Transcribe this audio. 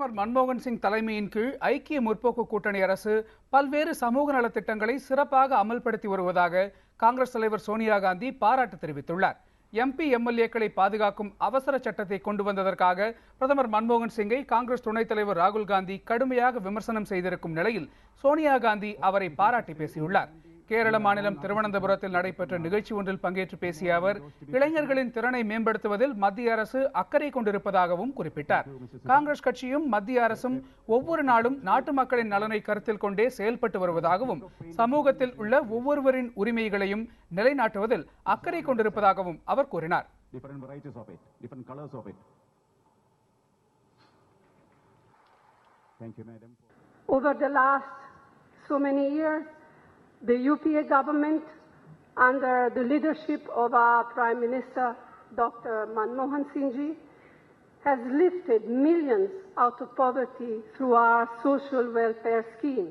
பிரதமர் மன்மோகன் சிங் தலைமையின் கீழ் ஐக்கிய முற்போக்கு கூட்டணி அரசு பல்வேறு சமூக நலத்திட்டங்களை சிறப்பாக அமல்படுத்தி வருவதாக காங்கிரஸ் தலைவர் சோனியா காந்தி பாராட்டு தெரிவித்துள்ளார். எம்பி எம்எல்ஏக்களை பாதுகாக்கும் அவசர சட்டத்தை கொண்டு வந்ததற்காக பிரதமர் மன்மோகன் சிங்கை காங்கிரஸ் துணைத் தலைவர் ராகுல் காந்தி கடுமையாக விமர்சனம் செய்திருக்கும் நிலையில் சோனியா காந்தி அவரை பாராட்டி பேசியுள்ளார். கேரள மாநிலம் திருவனந்தபுரத்தில் நடைபெற்ற நிகழ்ச்சி ஒன்றில் பங்கேற்று பேசிய அவர் இளைஞர்களின் திறனை மேம்படுத்துவதில் மத்திய அரசு அக்கறை கொண்டிருப்பதாகவும் குறிப்பிட்டார். காங்கிரஸ் கட்சியும் மத்திய அரசும் ஒவ்வொரு நாளும் நாட்டு மக்களின் நலனை கருத்தில் கொண்டே செயல்பட்டு வருவதாகவும் சமூகத்தில் உள்ள ஒவ்வொருவரின் உரிமைகளையும் நிலைநாட்டுவதில் அக்கறை கொண்டிருப்பதாகவும் அவர் கூறினார். Over the last so many years, the UPA government, under the leadership of our Prime Minister, Dr. Manmohan Singh ji, has lifted millions out of poverty through our social welfare scheme.